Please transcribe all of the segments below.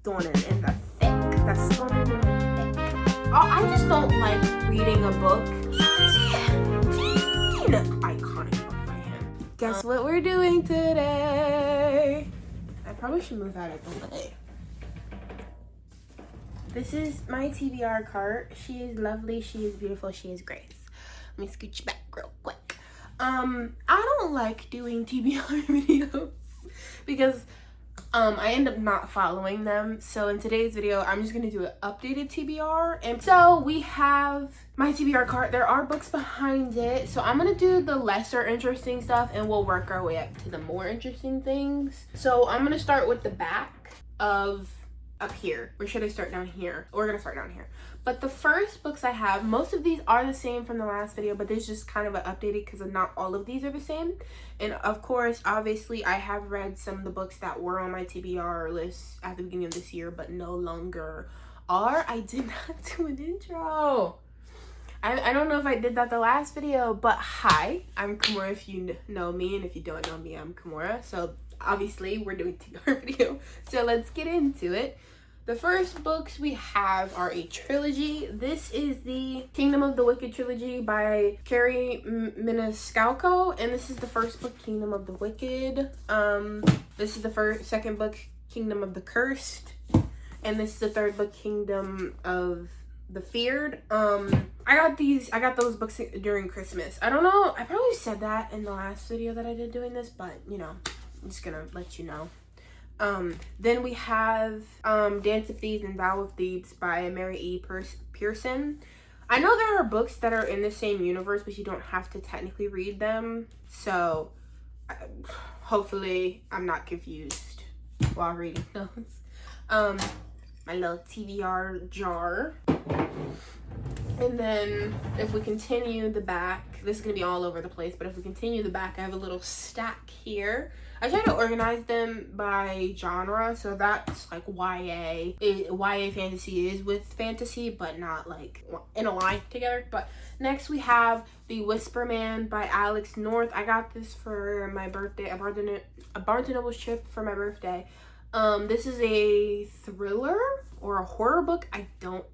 stonen in the thick. That's stonen in the thick. Oh, I just don't like reading a book. Iconic book by him. Guess what we're doing today? I probably should move out of the way. This is my TBR cart. She is lovely. She is beautiful. She is Grace. Let me scooch you back real quick. I don't like doing TBR videos because I end up not following them. So in today's video, I'm just gonna do an updated TBR. And so we have my TBR cart. There are books behind it. So I'm gonna do the lesser interesting stuff and we'll work our way up to the more interesting things. So I'm gonna start with the back of up here. Or should I start down here? We're gonna start down here. But the first books I have, most of these are the same from the last video, but there's just kind of an updated because not all of these are the same. And of course, obviously, I have read some of the books that were on my TBR list at the beginning of this year, but no longer are. I did not do an intro. I don't know if I did that the last video, but hi, I'm Kimura if you know me, and if you don't know me, I'm Kimura. So obviously, we're doing TBR video. So let's get into it. The first books we have are a trilogy. This is the Kingdom of the Wicked trilogy by Kerri Maniscalco, and this is the first book, Kingdom of the Wicked. This is the second book, Kingdom of the Cursed, and this is the third book, Kingdom of the Feared. I got those books during Christmas. I don't know, I probably said that in the last video that I did doing this, but you know, I'm just gonna let you know. Then we have Dance of Thieves and Vow of Thieves by Mary E. Pearson. I know there are books that are in the same universe, but you don't have to technically read them. So hopefully I'm not confused while reading those. My little TBR jar. And then if we continue the back, this is going to be all over the place, but if we continue the back, I have a little stack here. I try to organize them by genre, so that's like YA. YA fantasy is with fantasy, but not like in a line together. But next we have The Whisper Man by Alex North. I got this for my birthday, a Barnes & Noble trip for my birthday. This is a thriller or a horror book. I don't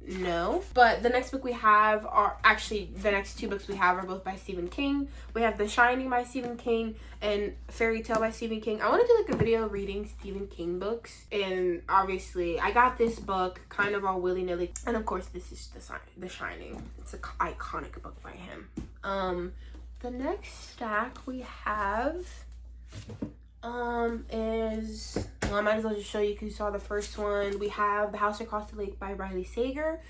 know. But the next book we have are actually the next two books we have are both by Stephen King. We have The Shining by Stephen King and Fairy Tale by Stephen King. I want to do like a video reading Stephen King books, and obviously I got this book kind of all willy-nilly. And of course this is The Shining. It's an iconic book by him. The next stack we have is, well, I might as well just show you because you saw the first one. We have The House Across the Lake by Riley Sager.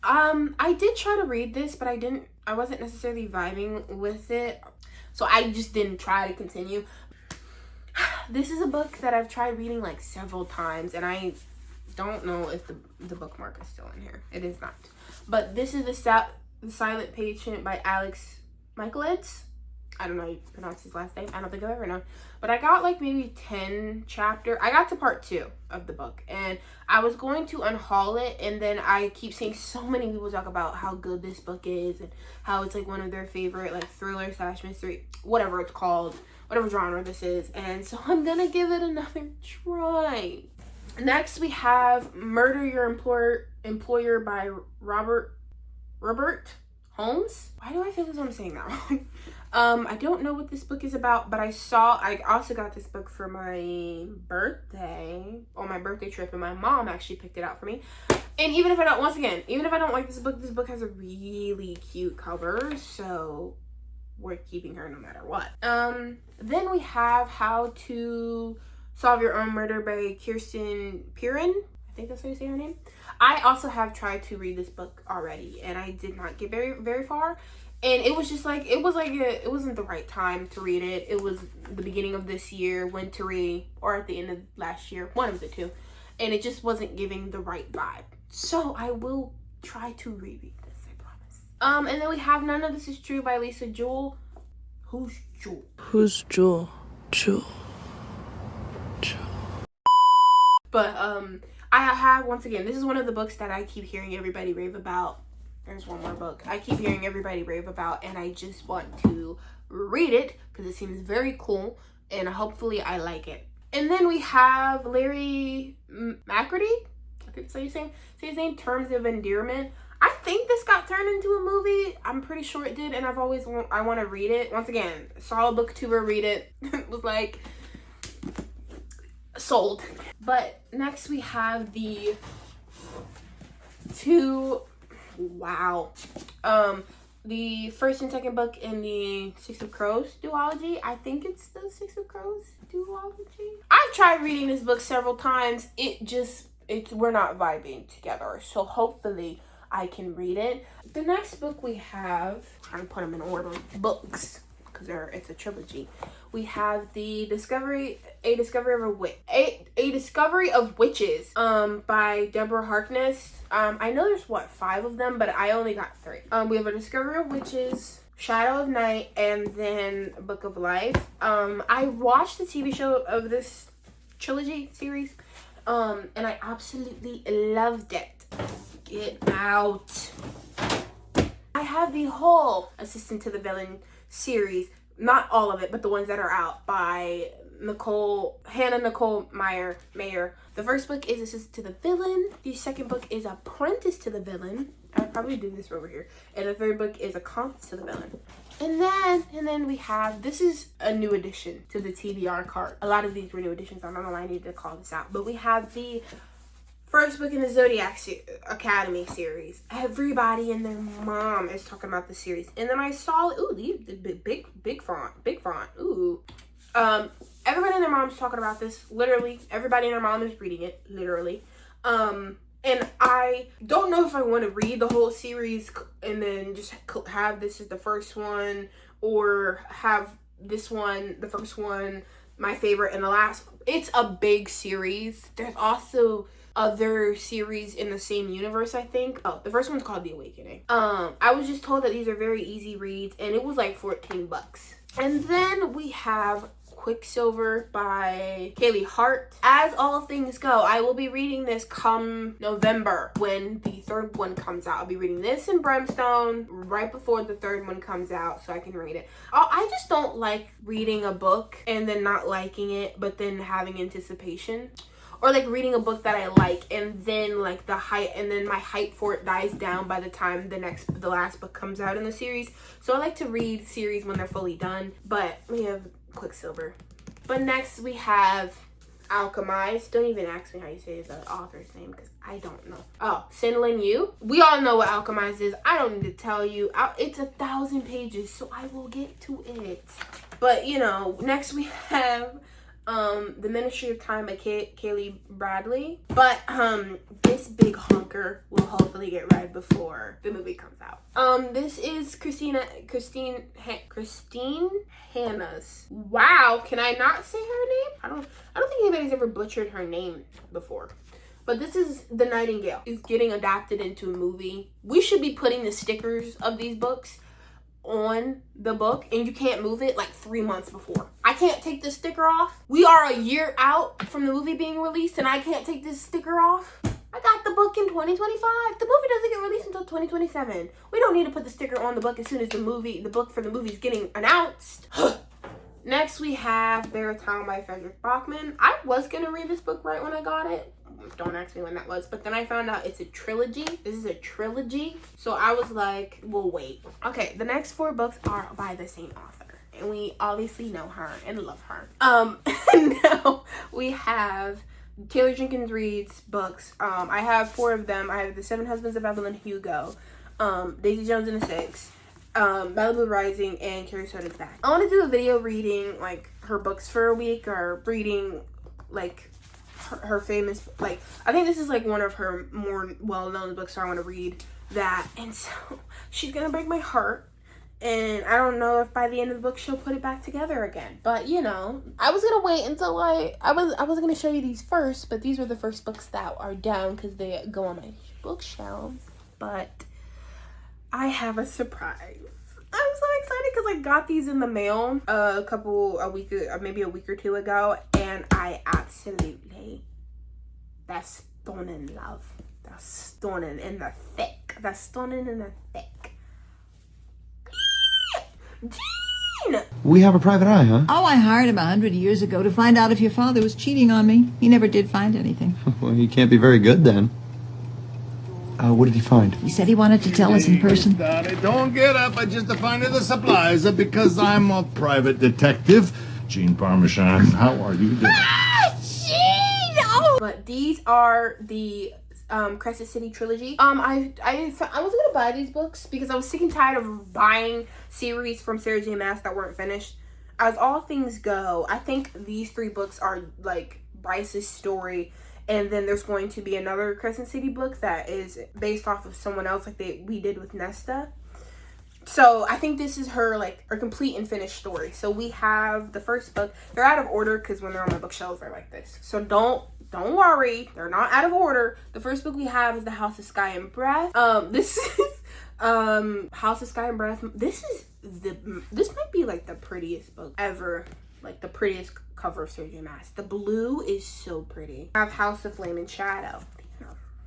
I did try to read this, but I wasn't necessarily vibing with it, so I just didn't try to continue. This is a book that I've tried reading like several times, and I don't know if the bookmark is still in here. It is not. But this is The Silent Patient by Alex Michaelides. I don't know how you pronounce his last name. I don't think I've ever known. But I got like maybe 10 chapters. I got to part 2 of the book. And I was going to unhaul it. And then I keep seeing so many people talk about how good this book is. And how it's like one of their favorite like thriller / mystery. Whatever it's called. Whatever genre this is. And so I'm going to give it another try. Next we have Murder Your Employer by Robert Holmes. Why do I feel as though I'm saying that wrong? I don't know what this book is about, but I also got this book for my birthday, on my birthday trip, and my mom actually picked it out for me. And even if I don't like this book has a really cute cover, so we're keeping her no matter what. Then we have How to Solve Your Own Murder by Kirsten Piran. I think that's how you say her name. I also have tried to read this book already, and I did not get very, very far. And it was just like, it wasn't the right time to read it. It was the beginning of this year, wintry, or at the end of last year, one of the two. And it just wasn't giving the right vibe. So I will try to reread this, I promise. And then we have None of This Is True by Lisa Jewell. Who's Jewel? Who's Jewel? Jewel. But I have, once again, this is one of the books that I keep hearing everybody rave about. There's one more book I keep hearing everybody rave about, and I just want to read it because it seems very cool, and hopefully I like it. And then we have Larry McMurtry. I think so you say his name, Terms of Endearment. I think this got turned into a movie. I'm pretty sure it did, and I want to read it. Once again, saw a booktuber read it. Was like, sold. But next we have the the first and second book in the Six of Crows duology. I think it's the Six of Crows duology. I've tried reading this book several times. We're not vibing together. So hopefully I can read it. The next book we have, I'm trying to put them in order, books, because it's a trilogy. We have A Discovery of Witches by Deborah Harkness. I know there's 5 of them, but I only got 3. We have A Discovery of Witches, Shadow of Night, and then Book of Life. I watched the TV show of this trilogy series, and I absolutely loved it. Get out. I have the whole Assistant to the Villain series, not all of it, but the ones that are out by Hannah Nicole Mayer. The first book is Assistant to the Villain. The second book is Apprentice to the Villain. I'll probably do this over here. And the third book is Accomplice to the Villain. And then we have, this is a new addition to the TBR cart. A lot of these were new additions. I don't know why I needed to call this out. But we have the first book in the Zodiac Academy series. Everybody and their mom is talking about the series. And then I saw, these big font. Ooh. Everybody and their mom's talking about this. Literally, everybody and their mom is reading it. Literally. And I don't know if I want to read the whole series and then just have this as the first one, or have this one, the first one, my favorite, and the last. It's a big series. There's also other series in the same universe, I think. Oh, the first one's called The Awakening. I was just told that these are very easy reads, and it was like $14. And then we have Quicksilver by Kaylee Hart. As all things go, I will be reading this come November when the third one comes out. I'll be reading this and Brimstone right before the third one comes out so I can read it. I just don't like reading a book and then not liking it, but then having anticipation. Or like reading a book that I like and then like my hype for it dies down by the time the last book comes out in the series. So I like to read series when they're fully done. But we have Quicksilver. But next we have Alchemized. Don't even ask me how you say the author's name because I don't know. Oh, Sin Lin Yu. We all know what Alchemized is. I don't need to tell you. It's 1,000 pages, so I will get to it. But next we have The Ministry of Time by Kaylee Bradley. But this big honker will hopefully get read before the movie comes out. This is Christine Hanna's. Wow, can I not say her name? I don't think anybody's ever butchered her name before. But this is The Nightingale. It's getting adapted into a movie. We should be putting the stickers of these books on the book, and you can't move it like 3 months before. I can't take this sticker off. We are a year out from the movie being released, and I can't take this sticker off. I got the book in 2025. The movie doesn't get released until 2027. We don't need to put the sticker on the book as soon as the book for the movie is getting announced. Next, we have Baritone by Frederick Bachman. I was going to read this book right when I got it. Don't ask me when that was. But then I found out it's a trilogy. This is a trilogy. So I was like, we'll wait. Okay, the next 4 books are by the same author. And we obviously know her and love her. Now we have Taylor Jenkins Reid's books. I have 4 of them. I have The 7 Husbands of Evelyn Hugo, Daisy Jones and the Six, Malibu Rising, and Carrie Soda's Back. I want to do a video reading like her books for a week, or reading like her famous, like, I think this is like one of her more well-known books, so I want to read that. And so she's gonna break my heart, and I don't know if by the end of the book she'll put it back together again. But I was gonna wait until I was gonna show you these first, but these were the first books that are down because they go on my bookshelves. But I have a surprise. I'm so excited because I got these in the mail maybe a week or 2 ago, and I absolutely, that's stunning, love. That's stunning in the thick. That's stunning in the thick. mine. We have a private eye, huh? Oh, I hired him 100 years ago to find out if your father was cheating on me. He never did find anything. Well, he can't be very good then. What did he find? He said he wanted to tell us in person. Daddy, don't get up. I just find the supplies because I'm a private detective. Gene Parmesan, how are you doing? But these are the Crescent City trilogy. I was gonna buy these books because I was sick and tired of buying series from Sarah J Maas that weren't finished. As all things go, I think these 3 books are like Bryce's story, and then there's going to be another Crescent City book that is based off of someone else, like we did with Nesta. So I think this is her complete and finished story. So we have the first book. They're out of order because when they're on my bookshelves they're like this. So don't worry, they're not out of order. The first book we have is The House of Sky and Breath. This is House of Sky and Breath. This might be like the prettiest book ever. Like the prettiest cover of Sarah J Maas. The blue is so pretty. I have House of Flame and Shadow.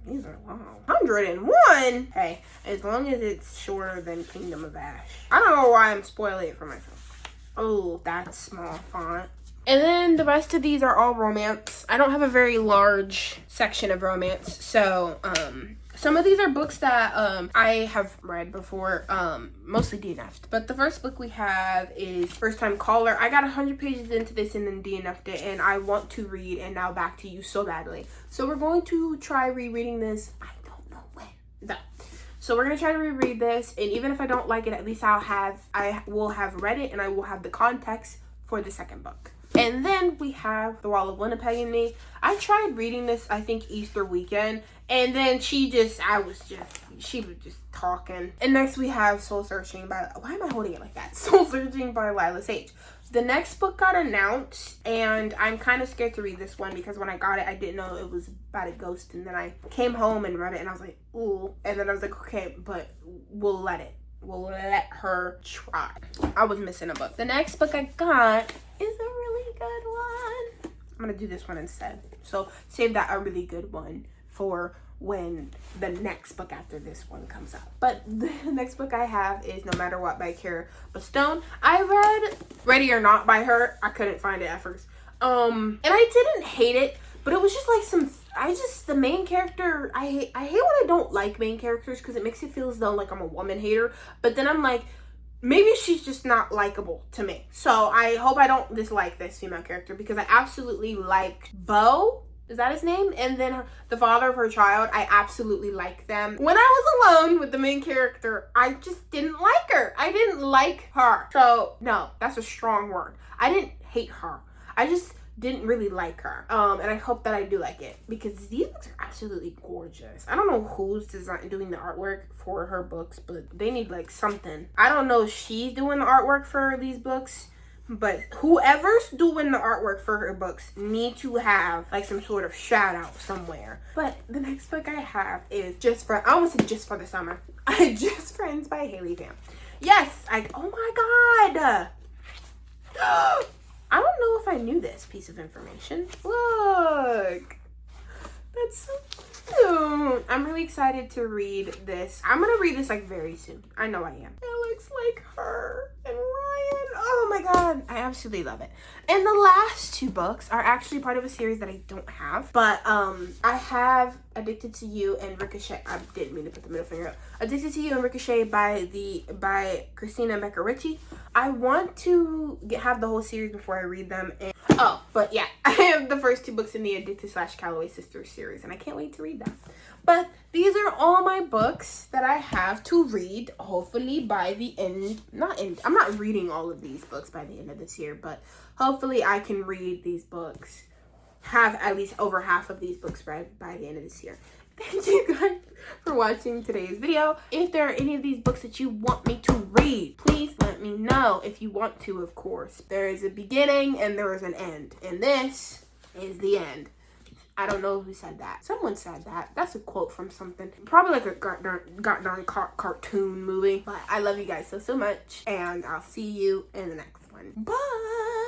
These are long. 101? Hey, as long as it's shorter than Kingdom of Ash. I don't know why I'm spoiling it for myself. Oh, that's small font. And then the rest of these are all romance. I don't have a very large section of romance. So, some of these are books that I have read before, mostly DNF'd. But the first book we have is First Time Caller. I got 100 pages into this and then DNF'd it, and I want to read And Now Back to You so badly. So we're going to try rereading this. I don't know when. No. So we're going to try to reread this, and even if I don't like it, at least I will have read it, and I will have the context for the second book. And then we have The Wall of Winnipeg and Me. I tried reading this, I think, Easter weekend. And then she was just talking. And next we have Soul Searching by, why am I holding it like that? Soul Searching by Lila Sage. The next book got announced, and I'm kind of scared to read this one because when I got it, I didn't know it was about a ghost. And then I came home and read it, and I was like, ooh. And then I was like, okay, but we'll let her try. I was missing a book. The next book I got is a really good one. I'm gonna do this one instead. So save that a really good one for when the next book after this one comes out. But the next book I have is No Matter What by Kara Bastone. I read Ready or Not by her. I couldn't find it at first. And I didn't hate it, but it was just like the main character, I hate when I don't like main characters because it makes it feel as though like I'm a woman hater. But then I'm like, maybe she's just not likable to me. So I hope I don't dislike this female character because I absolutely liked Bo. Is that his name? And then the father of her child, I absolutely like them. When I was alone with the main character, I just didn't like her. I didn't like her. So no, that's a strong word. I didn't hate her. I just didn't really like her. And I hope that I do like it because these books are absolutely gorgeous. I don't know who's doing the artwork for her books, but they need like something. I don't know if she's doing the artwork for these books, but whoever's doing the artwork for her books need to have like some sort of shout out somewhere. But the next book I have is I almost said Just for the Summer. Just Friends by Haley Pham. Yes, oh my God. I don't know if I knew this piece of information. Look, that's so cute. I'm really excited to read this. I'm gonna read this like very soon. I know I am. It looks like her and Ryan. Oh my God, I absolutely love it. And the last 2 books are actually part of a series that I don't have, but I have Addicted to You and Ricochet. I didn't mean to put the middle finger up. Addicted to You and Ricochet by Christina Becker Ritchie. I want to have the whole series before I read them. But yeah, I have the first 2 books in the Addicted / Calloway Sisters series, and I can't wait to read them. But these are all my books that I have to read, hopefully by the end. I'm not reading all of these books by the end of this year, but hopefully I can read these books, have at least over half of these books read by the end of this year. Thank you guys for watching today's video. If there are any of these books that you want me to read, please let me know. If you want to, of course. There is a beginning and there is an end, and this is the end. I don't know who said that. Someone said that. That's a quote from something. Probably like a goddamn cartoon movie. But I love you guys so much, and I'll see you in the next one. Bye!